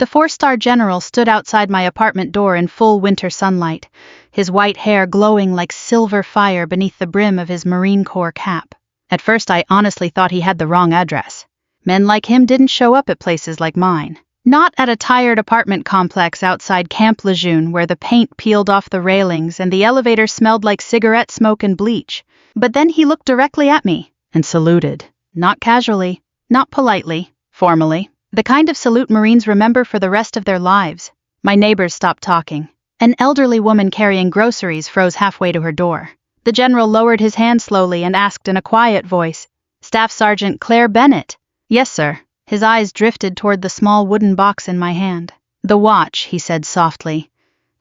The four-star general stood outside my apartment door in full winter sunlight, his white hair glowing like silver fire beneath the brim of his Marine Corps cap. At first I honestly thought he had the wrong address. Men like him didn't show up at places like mine. Not at a tired apartment complex outside Camp Lejeune where the paint peeled off the railings and the elevator smelled like cigarette smoke and bleach. But then he looked directly at me and saluted. Not casually, not politely, formally. The kind of salute Marines remember for the rest of their lives. My neighbors stopped talking. An elderly woman carrying groceries froze halfway to her door. The general lowered his hand slowly and asked in a quiet voice, "Staff Sergeant Claire Bennett?" "Yes, sir." His eyes drifted toward the small wooden box in my hand. "The watch," he said softly.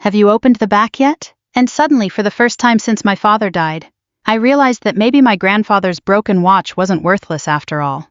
"Have you opened the back yet?" And suddenly, for the first time since my father died, I realized that maybe my grandfather's broken watch wasn't worthless after all.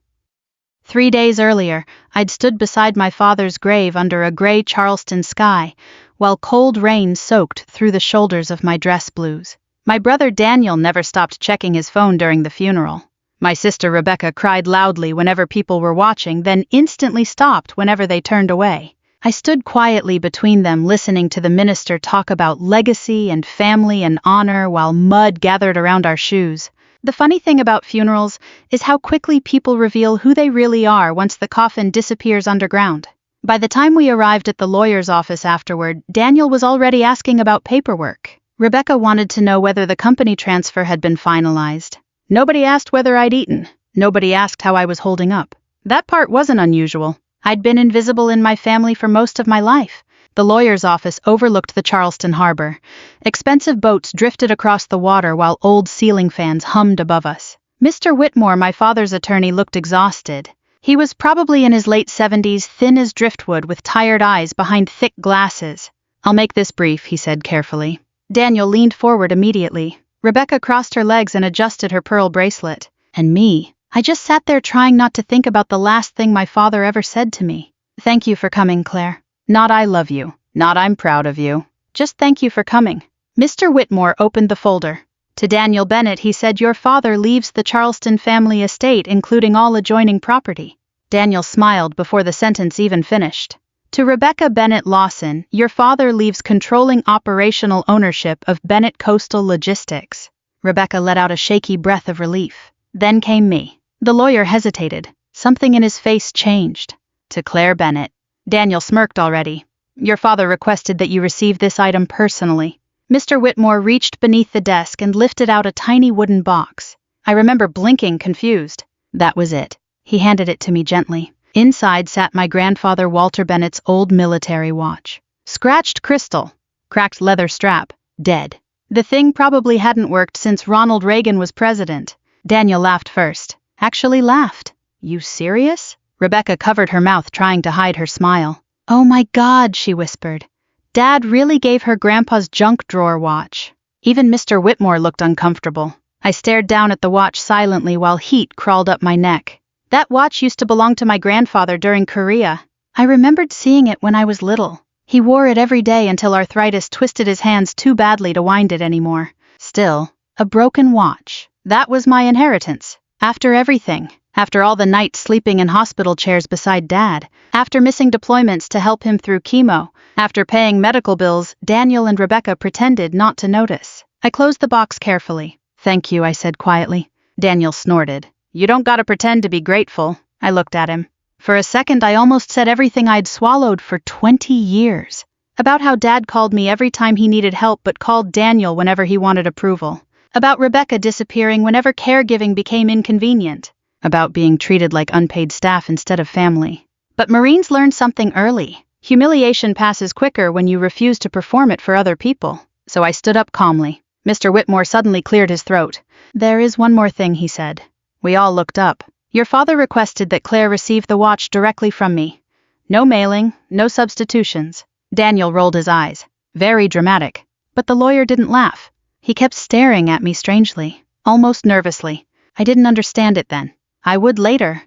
3 days earlier, I'd stood beside my father's grave under a gray Charleston sky, while cold rain soaked through the shoulders of my dress blues. My brother Daniel never stopped checking his phone during the funeral. My sister Rebecca cried loudly whenever people were watching, then instantly stopped whenever they turned away. I stood quietly between them, listening to the minister talk about legacy and family and honor while mud gathered around our shoes. The funny thing about funerals is how quickly people reveal who they really are once the coffin disappears underground. By the time we arrived at the lawyer's office afterward, Daniel was already asking about paperwork. Rebecca wanted to know whether the company transfer had been finalized. Nobody asked whether I'd eaten. Nobody asked how I was holding up. That part wasn't unusual. I'd been invisible in my family for most of my life. The lawyer's office overlooked the Charleston harbor. Expensive boats drifted across the water while old ceiling fans hummed above us. Mr. Whitmore, my father's attorney, looked exhausted. He was probably in his late 70s, thin as driftwood with tired eyes behind thick glasses. "I'll make this brief," he said carefully. Daniel leaned forward immediately. Rebecca crossed her legs and adjusted her pearl bracelet. And me, I just sat there trying not to think about the last thing my father ever said to me. "Thank you for coming, Claire. Not I love you. Not I'm proud of you. Just thank you for coming." Mr. Whitmore opened the folder. To Daniel Bennett he said, "Your father leaves the Charleston family estate, including all adjoining property." Daniel smiled before the sentence even finished. To Rebecca Bennett Lawson, "Your father leaves controlling operational ownership of Bennett Coastal Logistics." Rebecca let out a shaky breath of relief. Then came me. The lawyer hesitated. Something in his face changed. To Claire Bennett. Daniel smirked already. "Your father requested that you receive this item personally." Mr. Whitmore reached beneath the desk and lifted out a tiny wooden box. I remember blinking, confused. That was it. He handed it to me gently. Inside sat my grandfather Walter Bennett's old military watch. Scratched crystal, cracked leather strap, dead. The thing probably hadn't worked since Ronald Reagan was president. Daniel laughed first. Actually laughed. "You serious?" Rebecca covered her mouth, trying to hide her smile. "Oh my God," she whispered. "Dad really gave her Grandpa's junk drawer watch." Even Mr. Whitmore looked uncomfortable. I stared down at the watch silently while heat crawled up my neck. That watch used to belong to my grandfather during Korea. I remembered seeing it when I was little. He wore it every day until arthritis twisted his hands too badly to wind it anymore. Still, a broken watch. That was my inheritance. After everything. After all the nights sleeping in hospital chairs beside Dad. After missing deployments to help him through chemo. After paying medical bills, Daniel and Rebecca pretended not to notice. I closed the box carefully. "Thank you," I said quietly. Daniel snorted. "You don't gotta pretend to be grateful." I looked at him. For a second I almost said everything I'd swallowed for 20 years. About how Dad called me every time he needed help but called Daniel whenever he wanted approval. About Rebecca disappearing whenever caregiving became inconvenient. About being treated like unpaid staff instead of family. But Marines learned something early. Humiliation passes quicker when you refuse to perform it for other people. So I stood up calmly. Mr. Whitmore suddenly cleared his throat. "There is one more thing," he said. We all looked up. "Your father requested that Claire receive the watch directly from me. No mailing, no substitutions." Daniel rolled his eyes. Very dramatic. But the lawyer didn't laugh. He kept staring at me strangely, almost nervously. I didn't understand it then. I would later.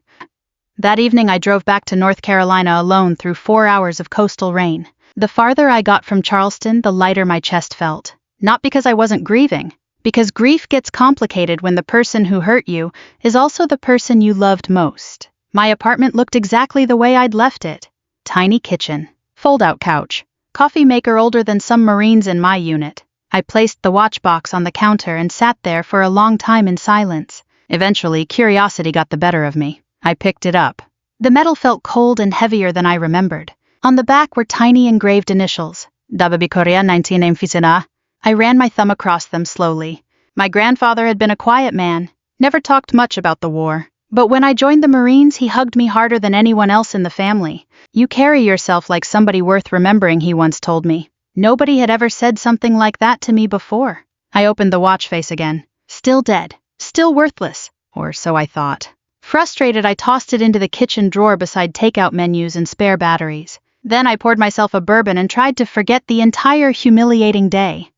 That evening I drove back to North Carolina alone through 4 hours of coastal rain. The farther I got from Charleston, the lighter my chest felt. Not because I wasn't grieving. Because grief gets complicated when the person who hurt you is also the person you loved most. My apartment looked exactly the way I'd left it. Tiny kitchen. Fold-out couch. Coffee maker older than some Marines in my unit. I placed the watch box on the counter and sat there for a long time in silence. Eventually, curiosity got the better of me. I picked it up. The metal felt cold and heavier than I remembered. On the back were tiny engraved initials. Dababi Korea 19 I ran my thumb across them slowly. My grandfather had been a quiet man, never talked much about the war. But when I joined the Marines, he hugged me harder than anyone else in the family. You carry yourself like somebody worth remembering, he once told me. Nobody had ever said something like that to me before. I opened the watch face again. Still dead. Still worthless. Or so I thought. Frustrated, I tossed it into the kitchen drawer beside takeout menus and spare batteries. Then I poured myself a bourbon and tried to forget the entire humiliating day.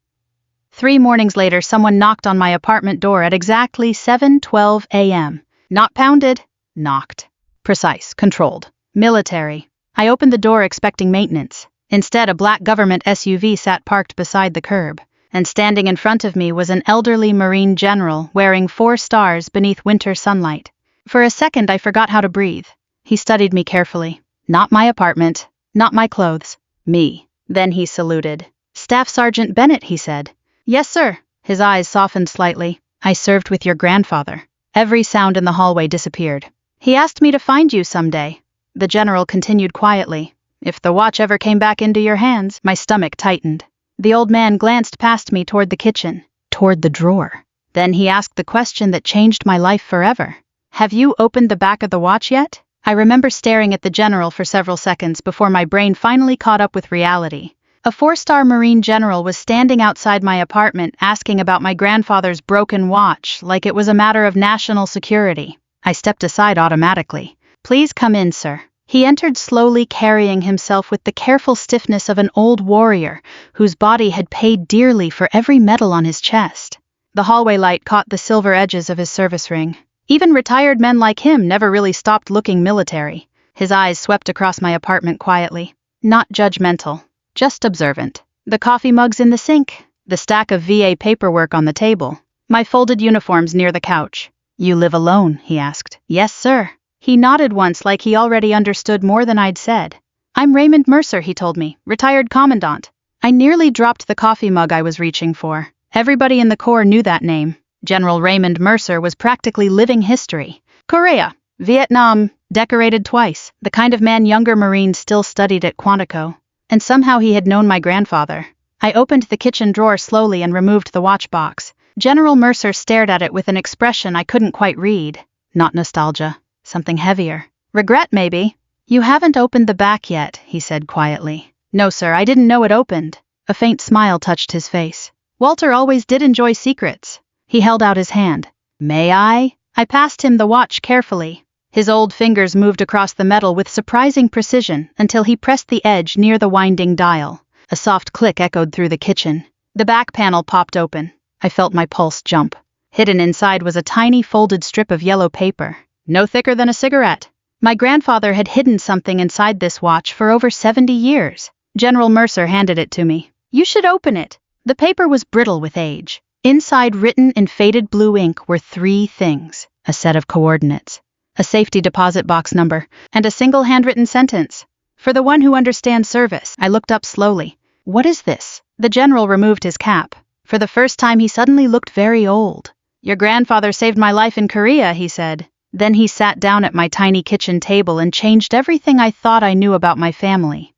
3 mornings later, someone knocked on my apartment door at exactly 7:12 a.m. Not pounded, knocked. Precise, controlled. Military. I opened the door expecting maintenance. Instead, a black government SUV sat parked beside the curb, and standing in front of me was an elderly Marine general wearing 4 stars beneath winter sunlight. For a second, I forgot how to breathe. He studied me carefully. Not my apartment, not my clothes, me. Then he saluted. "Staff Sergeant Bennett," he said. "Yes, sir." His eyes softened slightly. "I served with your grandfather." Every sound in the hallway disappeared. "He asked me to find you someday." The general continued quietly. "If the watch ever came back into your hands." My stomach tightened. The old man glanced past me toward the kitchen, toward the drawer. Then he asked the question that changed my life forever. "Have you opened the back of the watch yet?" I remember staring at the general for several seconds before my brain finally caught up with reality. A 4-star Marine general was standing outside my apartment asking about my grandfather's broken watch like it was a matter of national security. I stepped aside automatically. "Please come in, sir." He entered slowly, carrying himself with the careful stiffness of an old warrior whose body had paid dearly for every medal on his chest. The hallway light caught the silver edges of his service ring. Even retired men like him never really stopped looking military. His eyes swept across my apartment quietly. Not judgmental. Just observant. The coffee mugs in the sink, the stack of VA paperwork on the table, my folded uniforms near the couch. "You live alone?" he asked. "Yes, sir." He nodded once like he already understood more than I'd said. "I'm Raymond Mercer," he told me, "retired commandant." I nearly dropped the coffee mug I was reaching for. Everybody in the Corps knew that name. General Raymond Mercer was practically living history. Korea, Vietnam, decorated twice, the kind of man younger Marines still studied at Quantico. And somehow he had known my grandfather. I opened the kitchen drawer slowly and removed the watch box. General Mercer stared at it with an expression I couldn't quite read. Not nostalgia. Something heavier. Regret, maybe. "You haven't opened the back yet," he said quietly. "No, sir, I didn't know it opened." A faint smile touched his face. Walter always did enjoy secrets. He held out his hand. "May I?" I passed him the watch carefully. His old fingers moved across the metal with surprising precision until he pressed the edge near the winding dial. A soft click echoed through the kitchen. The back panel popped open. I felt my pulse jump. Hidden inside was a tiny folded strip of yellow paper, no thicker than a cigarette. My grandfather had hidden something inside this watch for over 70 years. General Mercer handed it to me. "You should open it." The paper was brittle with age. Inside, written in faded blue ink, were 3 things: a set of coordinates, a safety deposit box number, and a single handwritten sentence. "For the one who understands service." I looked up slowly. "What is this?" The general removed his cap. For the first time, he suddenly looked very old. "Your grandfather saved my life in Korea," he said. Then he sat down at my tiny kitchen table and changed everything I thought I knew about my family.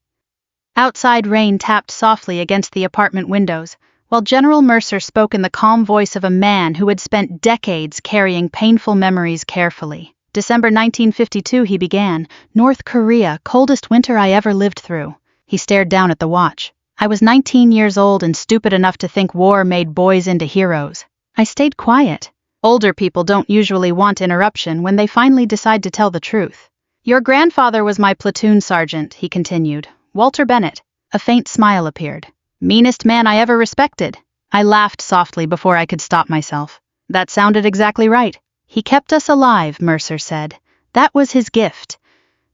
Outside, rain tapped softly against the apartment windows, while General Mercer spoke in the calm voice of a man who had spent decades carrying painful memories carefully. "December 1952, he began. North Korea, coldest winter I ever lived through." He stared down at the watch. "I was 19 years old and stupid enough to think war made boys into heroes." I stayed quiet. Older people don't usually want interruption when they finally decide to tell the truth. "Your grandfather was my platoon sergeant," he continued. "Walter Bennett." A faint smile appeared. "Meanest man I ever respected." I laughed softly before I could stop myself. That sounded exactly right. "He kept us alive," Mercer said. "That was his gift.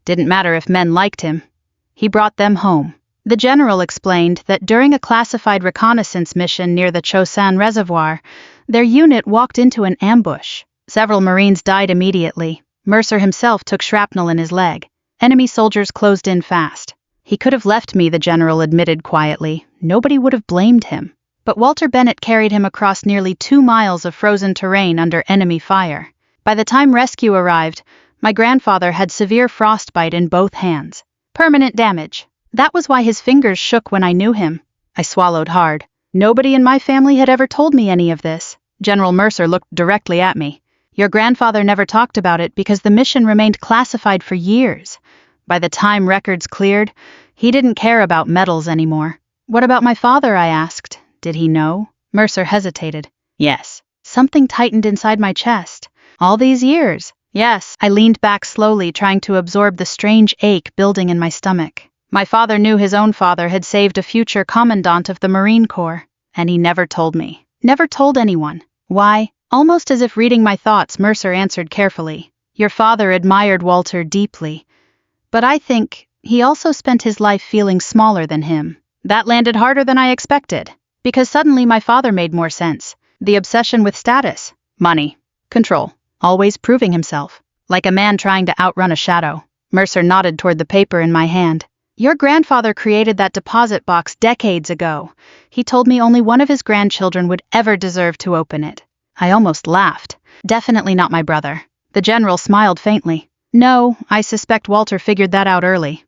Didn't matter if men liked him. He brought them home." The general explained that during a classified reconnaissance mission near the Chosan Reservoir, their unit walked into an ambush. Several Marines died immediately. Mercer himself took shrapnel in his leg. Enemy soldiers closed in fast. He could have left me, the general admitted quietly. Nobody would have blamed him. But Walter Bennett carried him across nearly 2 miles of frozen terrain under enemy fire. By the time rescue arrived, my grandfather had severe frostbite in both hands. Permanent damage. That was why his fingers shook when I knew him. I swallowed hard. Nobody in my family had ever told me any of this. General Mercer looked directly at me. Your grandfather never talked about it because the mission remained classified for years. By the time records cleared, he didn't care about medals anymore. What about my father, I asked. Did he know? Mercer hesitated. Yes. Something tightened inside my chest. All these years. Yes. I leaned back slowly, trying to absorb the strange ache building in my stomach. My father knew his own father had saved a future commandant of the Marine Corps, and he never told me. Never told anyone. Why? Almost as if reading my thoughts, Mercer answered carefully. Your father admired Walter deeply. But I think he also spent his life feeling smaller than him. That landed harder than I expected. Because suddenly my father made more sense. The obsession with status, money, control, always proving himself. Like a man trying to outrun a shadow. Mercer nodded toward the paper in my hand. Your grandfather created that deposit box decades ago. He told me only one of his grandchildren would ever deserve to open it. I almost laughed. Definitely not my brother. The general smiled faintly. No, I suspect Walter figured that out early.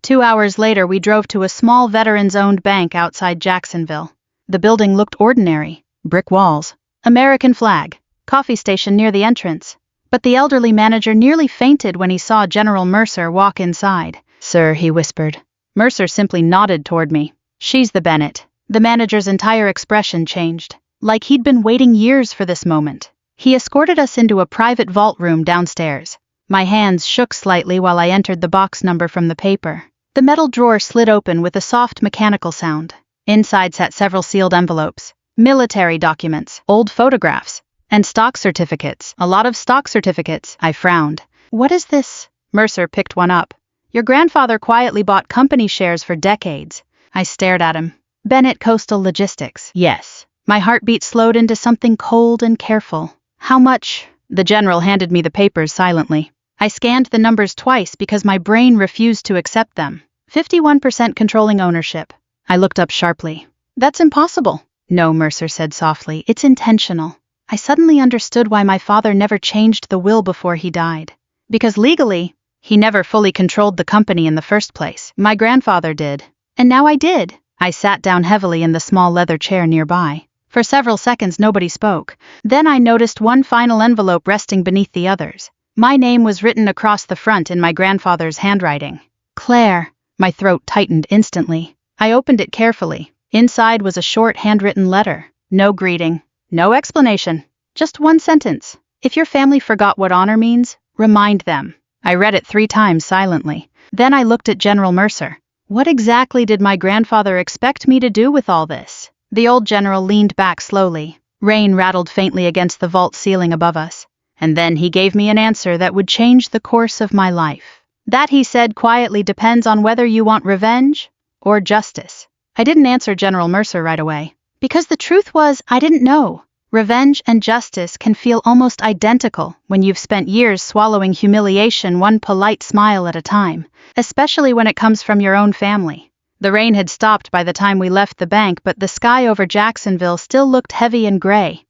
2 hours later, we drove to a small veterans-owned bank outside Jacksonville. The building looked ordinary. Brick walls, American flag, coffee station near the entrance. But the elderly manager nearly fainted when he saw General Mercer walk inside. Sir, he whispered. Mercer simply nodded toward me. She's the Bennett. The manager's entire expression changed. Like he'd been waiting years for this moment. He escorted us into a private vault room downstairs. My hands shook slightly while I entered the box number from the paper. The metal drawer slid open with a soft mechanical sound. Inside sat several sealed envelopes. Military documents, old photographs, and stock certificates. A lot of stock certificates. I frowned. What is this? Mercer picked one up. Your grandfather quietly bought company shares for decades. I stared at him. Bennett Coastal Logistics. Yes. My heartbeat slowed into something cold and careful. How much? The general handed me the papers silently. I scanned the numbers twice because my brain refused to accept them. 51% controlling ownership. I looked up sharply. That's impossible. No, Mercer said softly. It's intentional. I suddenly understood why my father never changed the will before he died. Because legally, he never fully controlled the company in the first place. My grandfather did. And now I did. I sat down heavily in the small leather chair nearby. For several seconds nobody spoke. Then I noticed one final envelope resting beneath the others. My name was written across the front in my grandfather's handwriting. Claire. My throat tightened instantly. I opened it carefully. Inside was a short handwritten letter. No greeting. No explanation. Just one sentence. If your family forgot what honor means, remind them. I read it 3 times silently. Then I looked at General Mercer. What exactly did my grandfather expect me to do with all this? The old general leaned back slowly. Rain rattled faintly against the vault ceiling above us. And then he gave me an answer that would change the course of my life. That, he said quietly, depends on whether you want revenge or justice. I didn't answer General Mercer right away. Because the truth was, I didn't know. Revenge and justice can feel almost identical when you've spent years swallowing humiliation one polite smile at a time, especially when it comes from your own family. The rain had stopped by the time we left the bank, but the sky over Jacksonville still looked heavy and gray.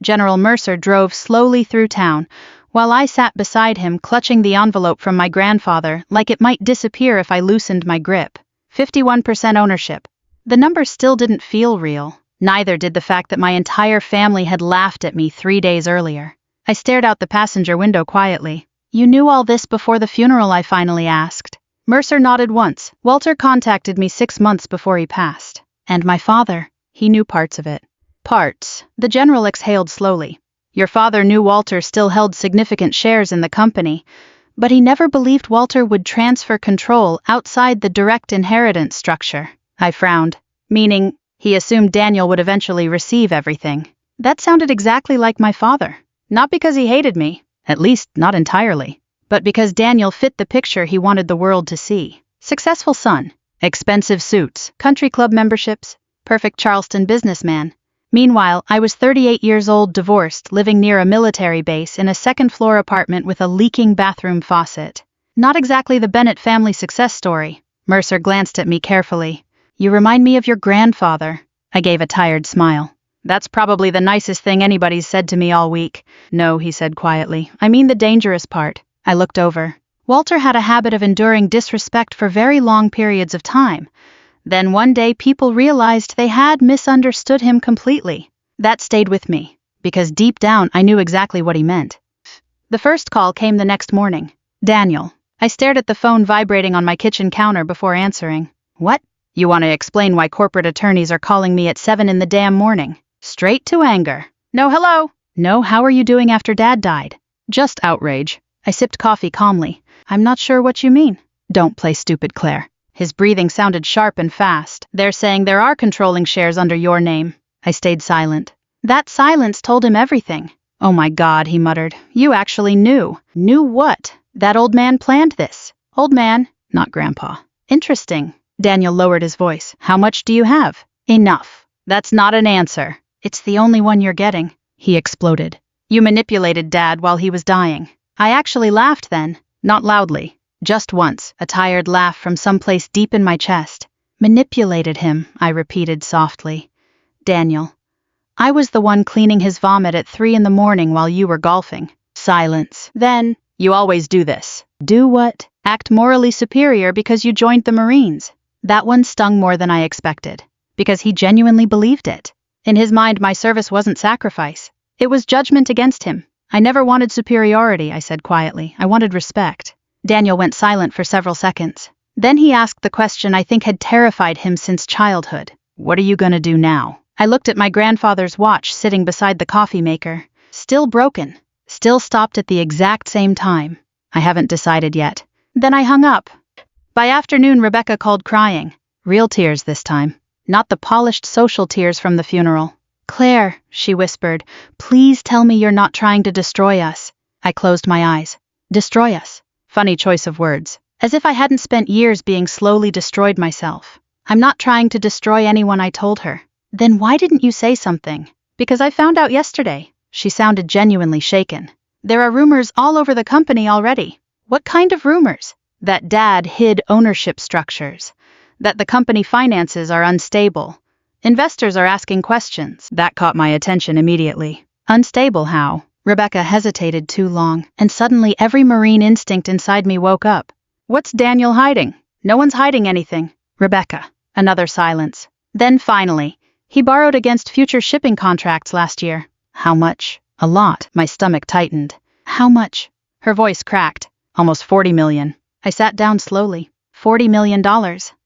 General Mercer drove slowly through town, while I sat beside him clutching the envelope from my grandfather like it might disappear if I loosened my grip. 51% ownership. The number still didn't feel real. Neither did the fact that my entire family had laughed at me 3 days earlier. I stared out the passenger window quietly. You knew all this before the funeral, I finally asked. Mercer nodded once. Walter contacted me 6 months before he passed. And my father, he knew parts of it. Parts. The general exhaled slowly. Your father knew Walter still held significant shares in the company, but he never believed Walter would transfer control outside the direct inheritance structure. I frowned. Meaning, he assumed Daniel would eventually receive everything. That sounded exactly like my father. Not because he hated me, at least not entirely, but because Daniel fit the picture he wanted the world to see. Successful son, expensive suits, country club memberships, perfect Charleston businessman. Meanwhile, I was 38 years old, divorced, living near a military base in a second-floor apartment with a leaking bathroom faucet. Not exactly the Bennett family success story. Mercer glanced at me carefully. You remind me of your grandfather. I gave a tired smile. That's probably the nicest thing anybody's said to me all week. No, he said quietly. I mean the dangerous part. I looked over. Walter had a habit of enduring disrespect for very long periods of time. Then one day people realized they had misunderstood him completely. That stayed with me, because deep down I knew exactly what he meant. The first call came the next morning. Daniel. I stared at the phone vibrating on my kitchen counter before answering. What? You want to explain why corporate attorneys are calling me at 7 in the damn morning? Straight to anger. No, hello. No, how are you doing after Dad died? Just outrage. I sipped coffee calmly. I'm not sure what you mean. Don't play stupid, Claire. His breathing sounded sharp and fast. They're saying there are controlling shares under your name. I stayed silent. That silence told him everything. Oh my God, he muttered. You actually knew. Knew what? That old man planned this. Old man, not Grandpa. Interesting. Daniel lowered his voice. How much do you have? Enough. That's not an answer. It's the only one you're getting. He exploded. You manipulated Dad while he was dying. I actually laughed then. Not loudly. Just once, a tired laugh from someplace deep in my chest. Manipulated him, I repeated softly. Daniel. I was the one cleaning his vomit at 3 in the morning while you were golfing. Silence. Then, you always do this. Do what? Act morally superior because you joined the Marines. That one stung more than I expected. Because he genuinely believed it. In his mind, my service wasn't sacrifice. It was judgment against him. I never wanted superiority, I said quietly. I wanted respect. Daniel went silent for several seconds. Then he asked the question I think had terrified him since childhood. What are you gonna do now? I looked at my grandfather's watch sitting beside the coffee maker. Still broken. Still stopped at the exact same time. I haven't decided yet. Then I hung up. By afternoon, Rebecca called crying. Real tears this time. Not the polished social tears from the funeral. Claire, she whispered, please tell me you're not trying to destroy us. I closed my eyes. Destroy us. Funny choice of words. As if I hadn't spent years being slowly destroyed myself. I'm not trying to destroy anyone, I told her. Then why didn't you say something? Because I found out yesterday. She sounded genuinely shaken. There are rumors all over the company already. What kind of rumors? That Dad hid ownership structures. That the company finances are unstable. Investors are asking questions. That caught my attention immediately. Unstable how? Rebecca hesitated too long, and suddenly every Marine instinct inside me woke up. What's Daniel hiding? No one's hiding anything. Rebecca. Another silence. Then finally, he borrowed against future shipping contracts last year. How much? A lot. My stomach tightened. How much? Her voice cracked. Almost 40 million. I sat down slowly. $40 million.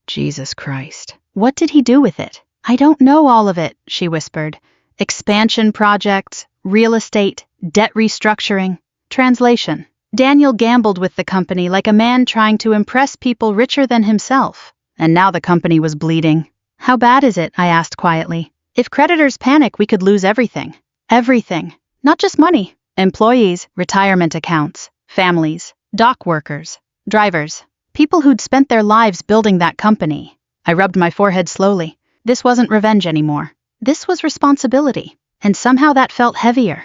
Jesus Christ. What did he do with it? I don't know all of it, she whispered. Expansion projects, real estate, debt restructuring. Translation. Daniel gambled with the company like a man trying to impress people richer than himself. And now the company was bleeding. How bad is it? I asked quietly. If creditors panic, we could lose everything. Everything. Not just money. Employees, retirement accounts, families, dock workers, drivers, people who'd spent their lives building that company. I rubbed my forehead slowly. This wasn't revenge anymore. This was responsibility. And somehow that felt heavier.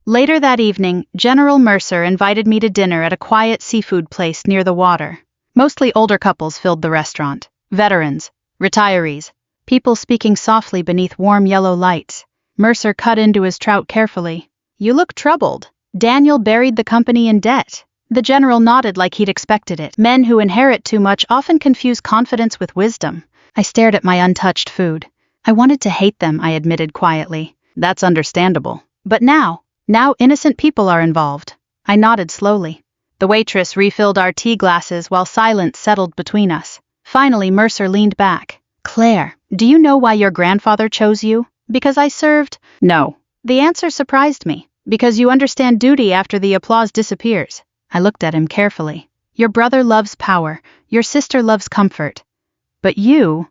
Later that evening, General Mercer invited me to dinner at a quiet seafood place near the water. Mostly older couples filled the restaurant. Veterans, retirees, people speaking softly beneath warm yellow lights. Mercer cut into his trout carefully. You look troubled. Daniel buried the company in debt. The general nodded like he'd expected it. Men who inherit too much often confuse confidence with wisdom. I stared at my untouched food. I wanted to hate them, I admitted quietly. That's understandable. But now innocent people are involved. I nodded slowly. The waitress refilled our tea glasses while silence settled between us. Finally, Mercer leaned back. Claire, do you know why your grandfather chose you? Because I served? No. The answer surprised me. Because you understand duty after the applause disappears. I looked at him carefully. Your brother loves power. Your sister loves comfort. But you...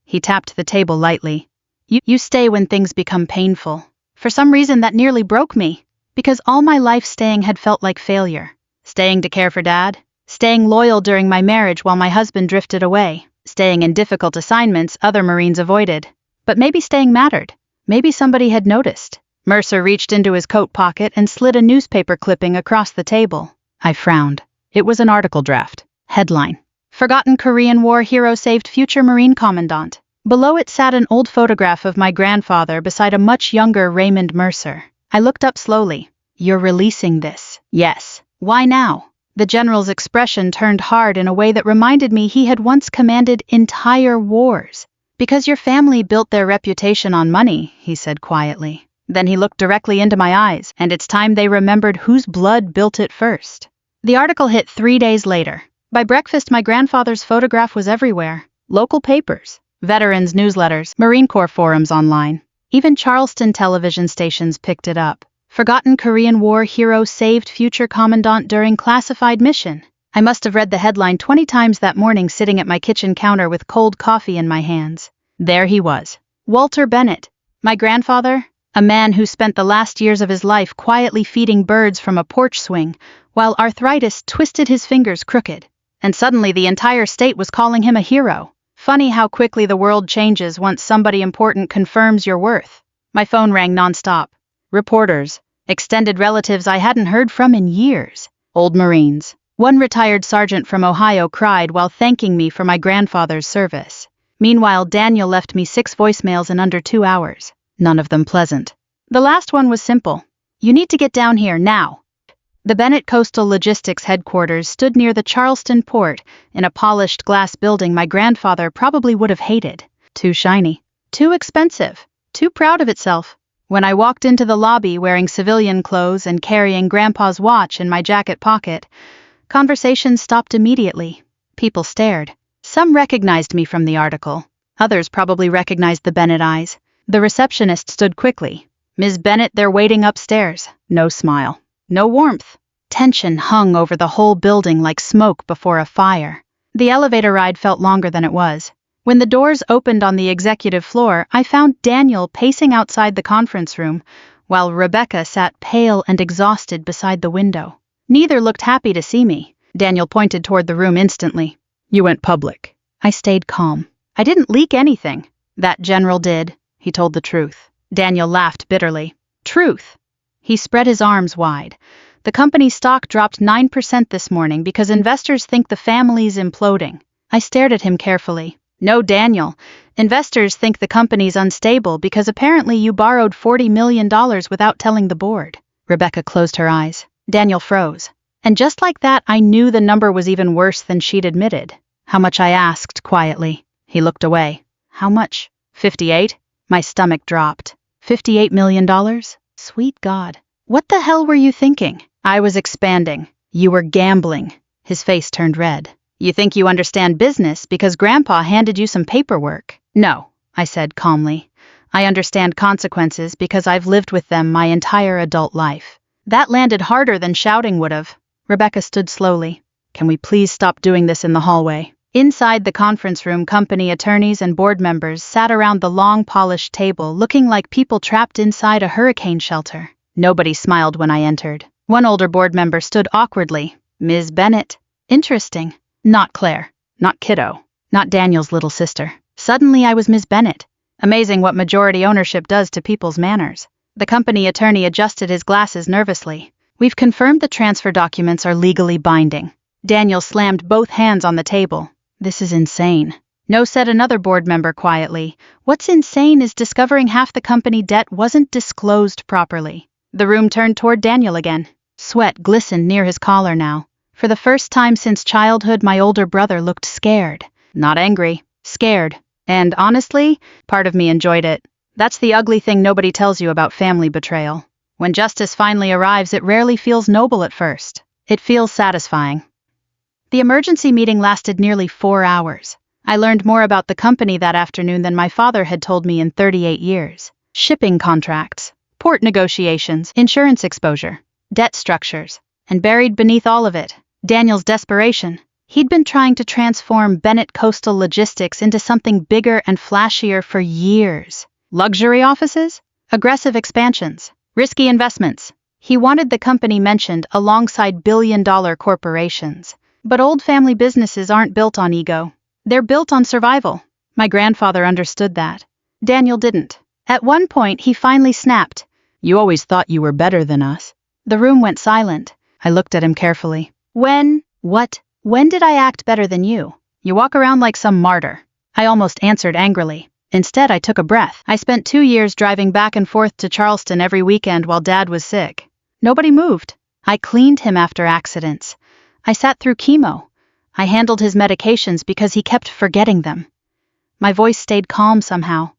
He tapped the table lightly. You stay when things become painful. For some reason that nearly broke me. Because all my life staying had felt like failure. Staying to care for Dad. Staying loyal during my marriage while my husband drifted away. Staying in difficult assignments other Marines avoided. But maybe staying mattered. Maybe somebody had noticed. Mercer reached into his coat pocket and slid a newspaper clipping across the table. I frowned. It was an article draft. Headline: Forgotten Korean War Hero Saved Future Marine Commandant. Below it sat an old photograph of my grandfather beside a much younger Raymond Mercer. I looked up slowly. You're releasing this? Yes. Why now? The general's expression turned hard in a way that reminded me he had once commanded entire wars. Because your family built their reputation on money, he said quietly. Then he looked directly into my eyes, and it's time they remembered whose blood built it first. The article hit 3 days later. By breakfast, my grandfather's photograph was everywhere. Local papers, veterans' newsletters, Marine Corps forums online. Even Charleston television stations picked it up. Forgotten Korean War Hero Saved Future Commandant During Classified Mission. I must have read the headline 20 times that morning sitting at my kitchen counter with cold coffee in my hands. There he was. Walter Bennett. My grandfather, a man who spent the last years of his life quietly feeding birds from a porch swing, while arthritis twisted his fingers crooked. And suddenly the entire state was calling him a hero. Funny how quickly the world changes once somebody important confirms your worth. My phone rang nonstop. Reporters, extended relatives I hadn't heard from in years, old Marines. One retired sergeant from Ohio cried while thanking me for my grandfather's service. Meanwhile, Daniel left me 6 voicemails in under 2 hours. None of them pleasant. The last one was simple. You need to get down here now. The Bennett Coastal Logistics headquarters stood near the Charleston port in a polished glass building my grandfather probably would have hated. Too shiny. Too expensive. Too proud of itself. When I walked into the lobby wearing civilian clothes and carrying Grandpa's watch in my jacket pocket, conversations stopped immediately. People stared. Some recognized me from the article. Others probably recognized the Bennett eyes. The receptionist stood quickly. Ms. Bennett, they're waiting upstairs. No smile. No warmth. Tension hung over the whole building like smoke before a fire. The elevator ride felt longer than it was. When the doors opened on the executive floor, I found Daniel pacing outside the conference room, while Rebecca sat pale and exhausted beside the window. Neither looked happy to see me. Daniel pointed toward the room instantly. You went public. I stayed calm. I didn't leak anything. That general did. He told the truth. Daniel laughed bitterly. Truth? He spread his arms wide. The company's stock dropped 9% this morning because investors think the family's imploding. I stared at him carefully. No, Daniel. Investors think the company's unstable because apparently you borrowed $40 million without telling the board. Rebecca closed her eyes. Daniel froze. And just like that, I knew the number was even worse than she'd admitted. How much, I asked quietly. He looked away. How much? 58? My stomach dropped. $58 million? Sweet God. What the hell were you thinking? I was expanding. You were gambling. His face turned red. You think you understand business because Grandpa handed you some paperwork. No, I said calmly. I understand consequences because I've lived with them my entire adult life. That landed harder than shouting would have. Rebecca stood slowly. Can we please stop doing this in the hallway? Inside the conference room, company attorneys and board members sat around the long polished table looking like people trapped inside a hurricane shelter. Nobody smiled when I entered. One older board member stood awkwardly. Ms. Bennett. Interesting. Not Claire. Not Kiddo. Not Daniel's little sister. Suddenly I was Ms. Bennett. Amazing what majority ownership does to people's manners. The company attorney adjusted his glasses nervously. We've confirmed the transfer documents are legally binding. Daniel slammed both hands on the table. This is insane. No, said another board member quietly. What's insane is discovering half the company debt wasn't disclosed properly. The room turned toward Daniel again. Sweat glistened near his collar now. For the first time since childhood, my older brother looked scared. Not angry. Scared. And honestly, part of me enjoyed it. That's the ugly thing nobody tells you about family betrayal. When justice finally arrives, it rarely feels noble at first. It feels satisfying. The emergency meeting lasted nearly 4 hours. I learned more about the company that afternoon than my father had told me in 38 years. Shipping contracts, port negotiations, insurance exposure, debt structures, and buried beneath all of it, Daniel's desperation. He'd been trying to transform Bennett Coastal Logistics into something bigger and flashier for years. Luxury offices? Aggressive expansions? Risky investments? He wanted the company mentioned alongside billion-dollar corporations. But old family businesses aren't built on ego. They're built on survival. My grandfather understood that. Daniel didn't. At one point, he finally snapped. You always thought you were better than us. The room went silent. I looked at him carefully. When What? When did I act better than you? You walk around like some martyr. I almost answered angrily. Instead, I took a breath. I spent 2 years driving back and forth to Charleston every weekend while Dad was sick. Nobody moved. I cleaned him after accidents. I sat through chemo. I handled his medications because he kept forgetting them. My voice stayed calm somehow.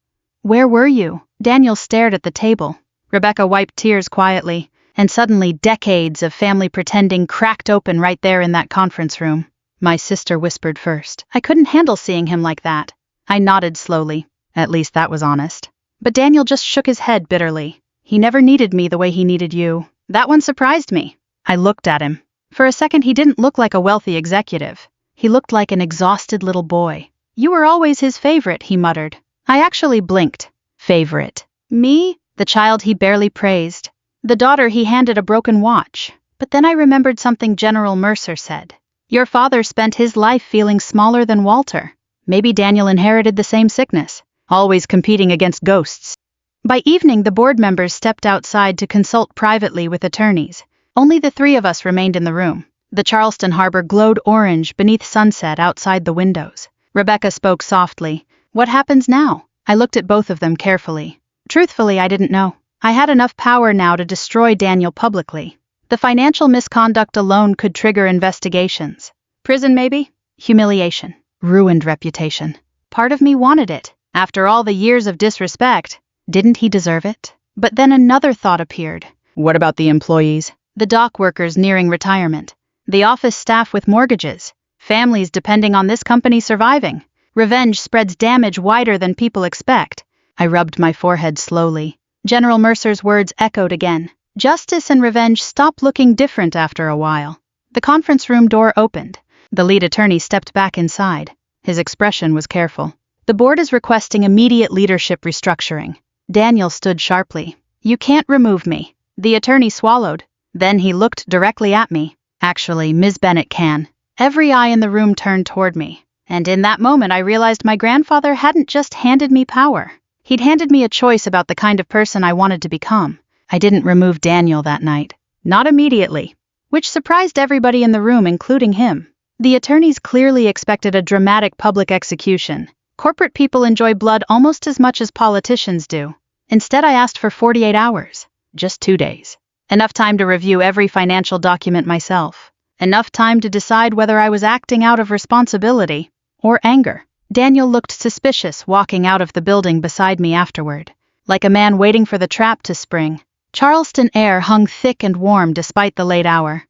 Where were you? Daniel stared at the table. Rebecca wiped tears quietly, and suddenly decades of family pretending cracked open right there in that conference room. My sister whispered first. I couldn't handle seeing him like that. I nodded slowly. At least that was honest. But Daniel just shook his head bitterly. He never needed me the way he needed you. That one surprised me. I looked at him. For a second, he didn't look like a wealthy executive. He looked like an exhausted little boy. You were always his favorite, he muttered. I actually blinked. Favorite. Me? The child he barely praised. The daughter he handed a broken watch. But then I remembered something General Mercer said. Your father spent his life feeling smaller than Walter. Maybe Daniel inherited the same sickness, always competing against ghosts. By evening, the board members stepped outside to consult privately with attorneys. Only the 3 of us remained in the room. The Charleston harbor glowed orange beneath sunset outside the windows. Rebecca spoke softly. What happens now? I looked at both of them carefully. Truthfully, I didn't know. I had enough power now to destroy Daniel publicly. The financial misconduct alone could trigger investigations. Prison, maybe? Humiliation. Ruined reputation. Part of me wanted it. After all the years of disrespect, didn't he deserve it? But then another thought appeared. What about the employees? The dock workers nearing retirement. The office staff with mortgages. Families depending on this company surviving. Revenge spreads damage wider than people expect. I rubbed my forehead slowly. General Mercer's words echoed again. Justice and revenge stop looking different after a while. The conference room door opened. The lead attorney stepped back inside. His expression was careful. The board is requesting immediate leadership restructuring. Daniel stood sharply. You can't remove me. The attorney swallowed. Then he looked directly at me. Actually, Ms. Bennett can. Every eye in the room turned toward me. And in that moment I realized my grandfather hadn't just handed me power. He'd handed me a choice about the kind of person I wanted to become. I didn't remove Daniel that night. Not immediately. Which surprised everybody in the room, including him. The attorneys clearly expected a dramatic public execution. Corporate people enjoy blood almost as much as politicians do. Instead, I asked for 48 hours. Just 2 days. Enough time to review every financial document myself. Enough time to decide whether I was acting out of responsibility or anger. Daniel looked suspicious walking out of the building beside me afterward, like a man waiting for the trap to spring. Charleston air hung thick and warm despite the late hour.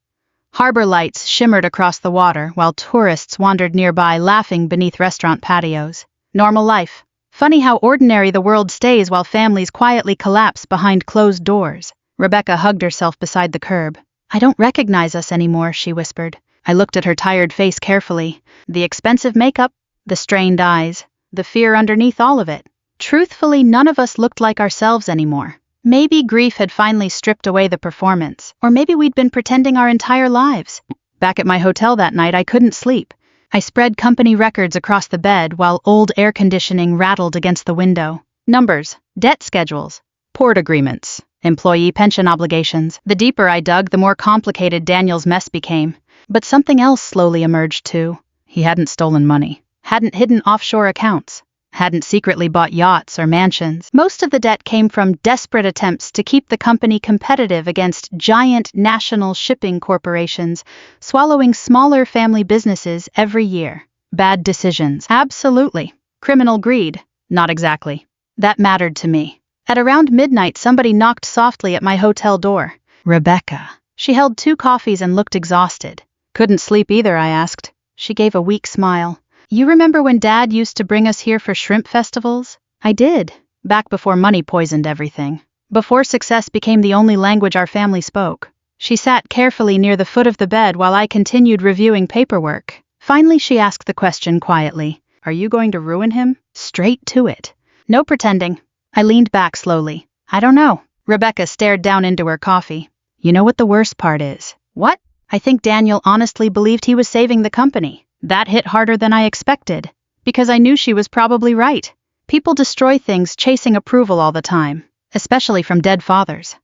Harbor lights shimmered across the water while tourists wandered nearby laughing beneath restaurant patios. Normal life. Funny how ordinary the world stays while families quietly collapse behind closed doors. Rebecca hugged herself beside the curb. I don't recognize us anymore, she whispered. I looked at her tired face carefully. The expensive makeup, the strained eyes, the fear underneath all of it. Truthfully, none of us looked like ourselves anymore. Maybe grief had finally stripped away the performance, or maybe we'd been pretending our entire lives. Back at my hotel that night, I couldn't sleep. I spread company records across the bed while old air conditioning rattled against the window. Numbers, debt schedules, port agreements, employee pension obligations. The deeper I dug, the more complicated Daniel's mess became. But something else slowly emerged too. He hadn't stolen money, hadn't hidden offshore accounts, hadn't secretly bought yachts or mansions. Most of the debt came from desperate attempts to keep the company competitive against giant national shipping corporations, swallowing smaller family businesses every year. Bad decisions. Absolutely. Criminal greed. Not exactly. That mattered to me. At around midnight, somebody knocked softly at my hotel door. Rebecca. She held 2 coffees and looked exhausted. Couldn't sleep either, I asked. She gave a weak smile. You remember when Dad used to bring us here for shrimp festivals? I did. Back before money poisoned everything. Before success became the only language our family spoke. She sat carefully near the foot of the bed while I continued reviewing paperwork. Finally, she asked the question quietly. Are you going to ruin him? Straight to it. No pretending. I leaned back slowly. I don't know. Rebecca stared down into her coffee. You know what the worst part is? What? I think Daniel honestly believed he was saving the company. That hit harder than I expected, because I knew she was probably right. People destroy things chasing approval all the time, especially from dead fathers.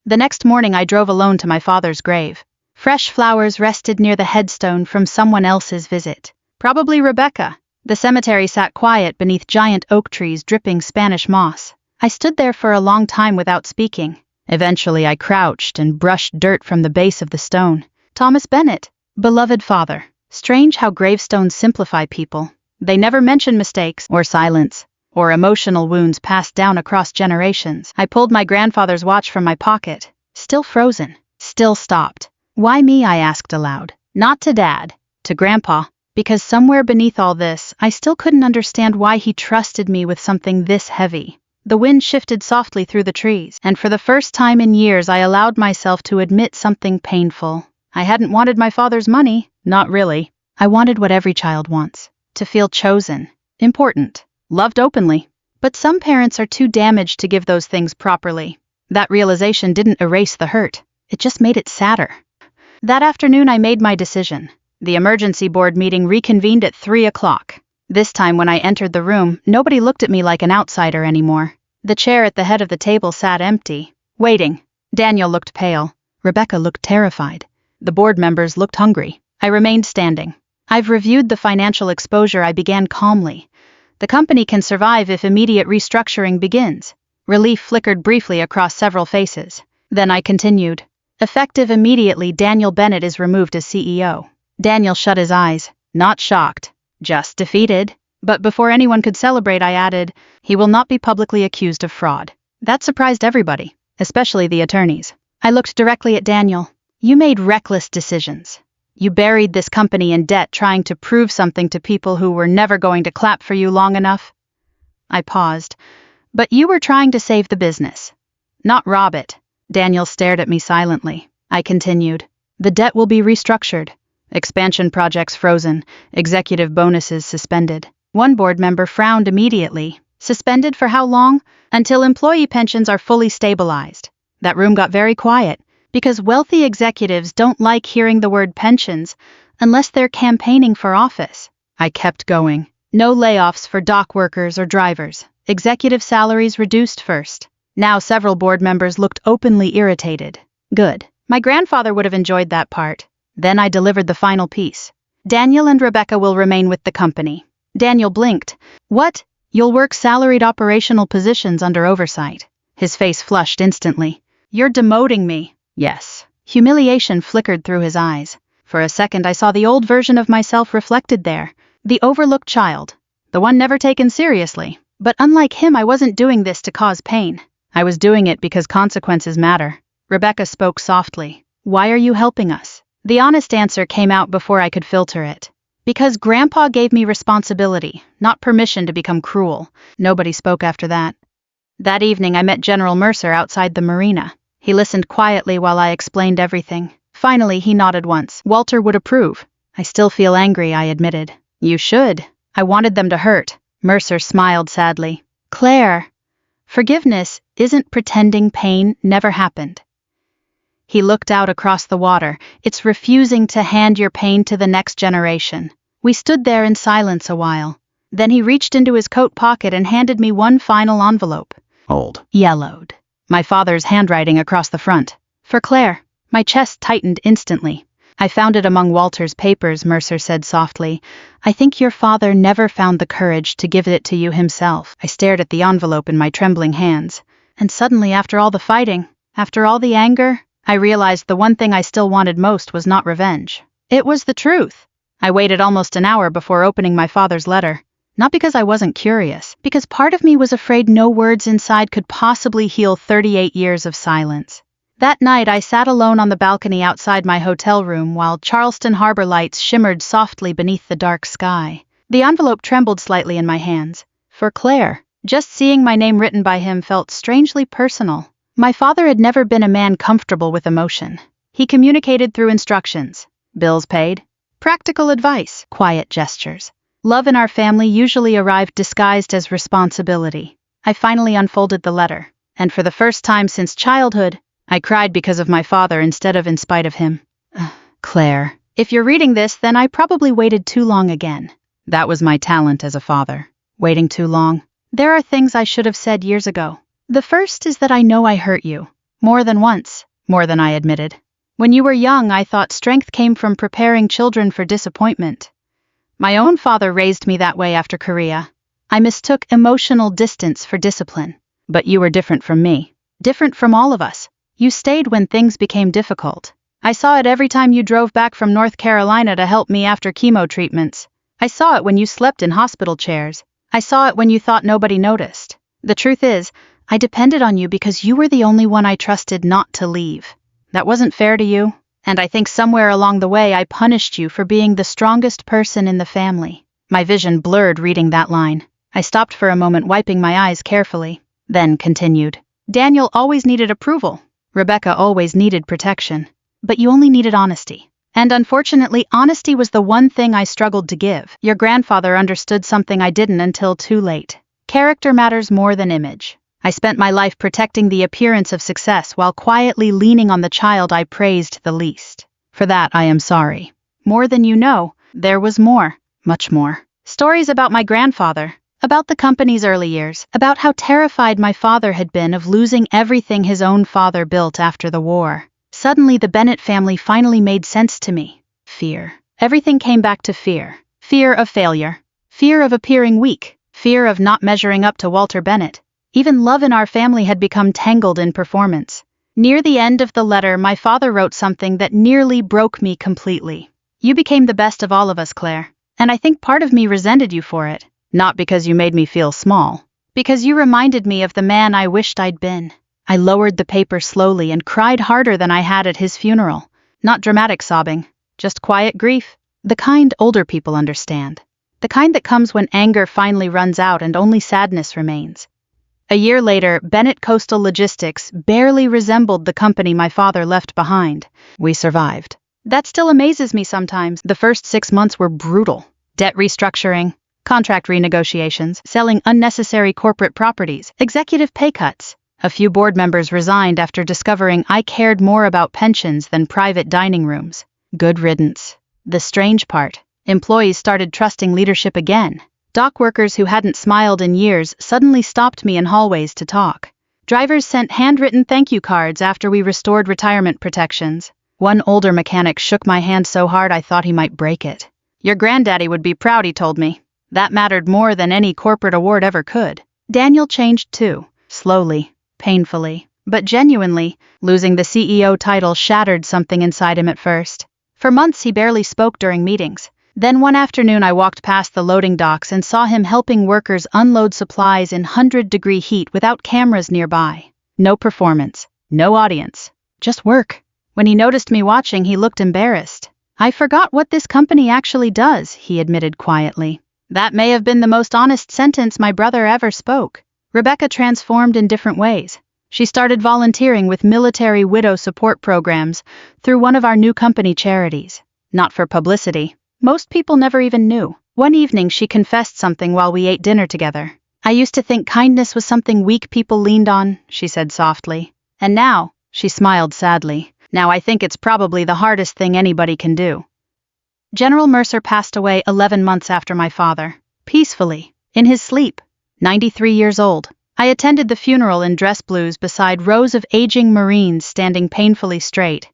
The next morning I drove alone to my father's grave. Fresh flowers rested near the headstone from someone else's visit. Probably Rebecca. The cemetery sat quiet beneath giant oak trees dripping Spanish moss. I stood there for a long time without speaking. Eventually I crouched and brushed dirt from the base of the stone. Thomas Bennett, beloved father. Strange how gravestones simplify people. They never mention mistakes or silence or emotional wounds passed down across generations. I pulled my grandfather's watch from my pocket. Still frozen. Still stopped. Why me? I asked aloud. Not to Dad. To Grandpa. Because somewhere beneath all this, I still couldn't understand why he trusted me with something this heavy. The wind shifted softly through the trees, and for the first time in years I allowed myself to admit something painful. I hadn't wanted my father's money. Not really. I wanted what every child wants. To feel chosen. Important. Loved openly. But some parents are too damaged to give those things properly. That realization didn't erase the hurt. It just made it sadder. That afternoon I made my decision. The emergency board meeting reconvened at 3 o'clock. This time when I entered the room, nobody looked at me like an outsider anymore. The chair at the head of the table sat empty, waiting. Daniel looked pale. Rebecca looked terrified. The board members looked hungry. I remained standing. I've reviewed the financial exposure. I began calmly. The company can survive if immediate restructuring begins. Relief flickered briefly across several faces. Then I continued. Effective immediately, Daniel Bennett is removed as CEO. Daniel shut his eyes, not shocked, just defeated. But before anyone could celebrate, I added, he will not be publicly accused of fraud. That surprised everybody, especially the attorneys. I looked directly at Daniel. You made reckless decisions. You buried this company in debt trying to prove something to people who were never going to clap for you long enough. I paused. But you were trying to save the business, not rob it. Daniel stared at me silently. I continued. The debt will be restructured. Expansion projects frozen, executive bonuses suspended. One board member frowned immediately. Suspended for how long? Until employee pensions are fully stabilized. That room got very quiet, because wealthy executives don't like hearing the word pensions unless they're campaigning for office. I kept going. No layoffs for dock workers or drivers. Executive salaries reduced first. Now several board members looked openly irritated. Good. My grandfather would have enjoyed that part. Then I delivered the final piece. Daniel and Rebecca will remain with the company. Daniel blinked. What? You'll work salaried operational positions under oversight. His face flushed instantly. You're demoting me. Yes. Humiliation flickered through his eyes. For a second I saw the old version of myself reflected there. The overlooked child. The one never taken seriously. But unlike him, I wasn't doing this to cause pain. I was doing it because consequences matter. Rebecca spoke softly. Why are you helping us? The honest answer came out before I could filter it. Because Grandpa gave me responsibility, not permission to become cruel. Nobody spoke after that. That evening I met General Mercer outside the marina. He listened quietly while I explained everything. Finally he nodded once. Walter would approve. I still feel angry, I admitted. You should. I wanted them to hurt. Mercer smiled sadly. Claire, forgiveness isn't pretending pain never happened. He looked out across the water. It's refusing to hand your pain to the next generation. We stood there in silence a while. Then he reached into his coat pocket and handed me one final envelope. Old. Yellowed. My father's handwriting across the front. For Claire. My chest tightened instantly. I found it among Walter's papers, Mercer said softly. I think your father never found the courage to give it to you himself. I stared at the envelope in my trembling hands. And suddenly, after all the fighting, after all the anger, I realized the one thing I still wanted most was not revenge. It was the truth. I waited almost an hour before opening my father's letter. Not because I wasn't curious, because part of me was afraid no words inside could possibly heal 38 years of silence. That night I sat alone on the balcony outside my hotel room while Charleston harbor lights shimmered softly beneath the dark sky. The envelope trembled slightly in my hands. For Claire. Just seeing my name written by him felt strangely personal. My father had never been a man comfortable with emotion. He communicated through instructions. Bills paid. Practical advice. Quiet gestures. Love in our family usually arrived disguised as responsibility. I finally unfolded the letter. And for the first time since childhood, I cried because of my father instead of in spite of him. Claire, if you're reading this, then I probably waited too long again. That was my talent as a father. Waiting too long. There are things I should have said years ago. The first is that I know I hurt you. More than once. More than I admitted. When you were young, I thought strength came from preparing children for disappointment. My own father raised me that way after Korea. I mistook emotional distance for discipline. But you were different from me. Different from all of us. You stayed when things became difficult. I saw it every time you drove back from North Carolina to help me after chemo treatments. I saw it when you slept in hospital chairs. I saw it when you thought nobody noticed. The truth is, I depended on you because you were the only one I trusted not to leave. That wasn't fair to you, and I think somewhere along the way I punished you for being the strongest person in the family. My vision blurred reading that line. I stopped for a moment, wiping my eyes carefully, then continued. Daniel always needed approval. Rebecca always needed protection. But you only needed honesty. And unfortunately, honesty was the one thing I struggled to give. Your grandfather understood something I didn't until too late. Character matters more than image. I spent my life protecting the appearance of success while quietly leaning on the child I praised the least. For that, I am sorry. More than you know, there was more, much more. Stories about my grandfather, about the company's early years, about how terrified my father had been of losing everything his own father built after the war. Suddenly, the Bennett family finally made sense to me. Fear. Everything came back to fear. Fear of failure. Fear of appearing weak. Fear of not measuring up to Walter Bennett. Even love in our family had become tangled in performance. Near the end of the letter, my father wrote something that nearly broke me completely. You became the best of all of us, Claire. And I think part of me resented you for it. Not because you made me feel small. Because you reminded me of the man I wished I'd been. I lowered the paper slowly and cried harder than I had at his funeral. Not dramatic sobbing, just quiet grief. The kind older people understand. The kind that comes when anger finally runs out and only sadness remains. A year later, Bennett Coastal Logistics barely resembled the company my father left behind. We survived. That still amazes me sometimes. The first 6 months were brutal. Debt restructuring, contract renegotiations, selling unnecessary corporate properties, executive pay cuts. A few board members resigned after discovering I cared more about pensions than private dining rooms. Good riddance. The strange part, employees started trusting leadership again. Dock workers who hadn't smiled in years suddenly stopped me in hallways to talk. Drivers sent handwritten thank you cards after we restored retirement protections. One older mechanic shook my hand so hard I thought he might break it. Your granddaddy would be proud, he told me. That mattered more than any corporate award ever could. Daniel changed too, slowly, painfully, but genuinely. Losing the CEO title shattered something inside him at first. For months he barely spoke during meetings. Then one afternoon I walked past the loading docks and saw him helping workers unload supplies in 100-degree heat without cameras nearby. No performance, no audience, just work. When he noticed me watching, he looked embarrassed. I forgot what this company actually does, he admitted quietly. That may have been the most honest sentence my brother ever spoke. Rebecca transformed in different ways. She started volunteering with military widow support programs through one of our new company charities. Not for publicity. Most people never even knew. One evening she confessed something while we ate dinner together. I used to think kindness was something weak people leaned on, she said softly. And now, she smiled sadly, now I think it's probably the hardest thing anybody can do. General Mercer passed away 11 months after my father. Peacefully, in his sleep. 93 years old. I attended the funeral in dress blues beside rows of aging Marines standing painfully straight,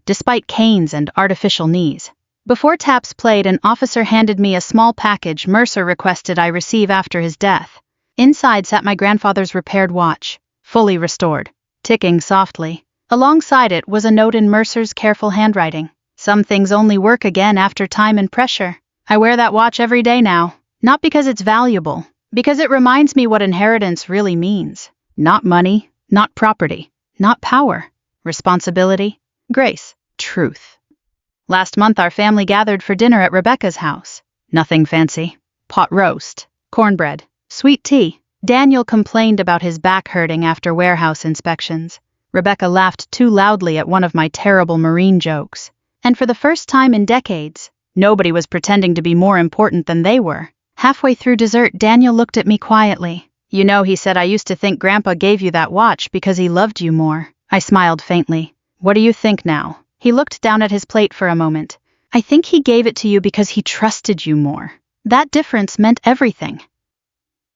despite canes and artificial knees. Before taps played, an officer handed me a small package Mercer requested I receive after his death. Inside sat my grandfather's repaired watch, fully restored, ticking softly. Alongside it was a note in Mercer's careful handwriting. Some things only work again after time and pressure. I wear that watch every day now, not because it's valuable, because it reminds me what inheritance really means. Not money, not property, not power. Responsibility, grace, truth. Last month our family gathered for dinner at Rebecca's house. Nothing fancy. Pot roast, cornbread, sweet tea. Daniel complained about his back hurting after warehouse inspections. Rebecca laughed too loudly at one of my terrible Marine jokes. And for the first time in decades, nobody was pretending to be more important than they were. Halfway through dessert, Daniel looked at me quietly. You know, he said, I used to think Grandpa gave you that watch because he loved you more. I smiled faintly. What do you think now? He looked down at his plate for a moment. I think he gave it to you because he trusted you more. That difference meant everything.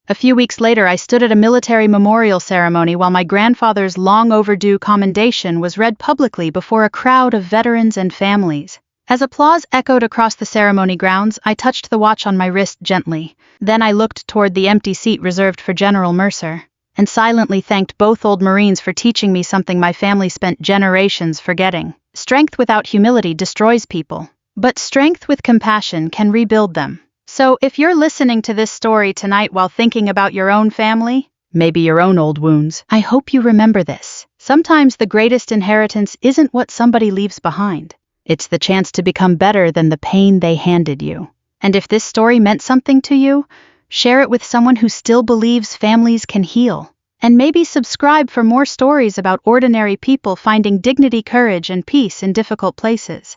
A few weeks later, I stood at a military memorial ceremony while my grandfather's long-overdue commendation was read publicly before a crowd of veterans and families. As applause echoed across the ceremony grounds, I touched the watch on my wrist gently. Then I looked toward the empty seat reserved for General Mercer, and silently thanked both old Marines for teaching me something my family spent generations forgetting. Strength without humility destroys people, but strength with compassion can rebuild them. So, if you're listening to this story tonight while thinking about your own family, maybe your own old wounds, I hope you remember this. Sometimes the greatest inheritance isn't what somebody leaves behind. It's the chance to become better than the pain they handed you. And if this story meant something to you, share it with someone who still believes families can heal. And maybe subscribe for more stories about ordinary people finding dignity, courage, and peace in difficult places.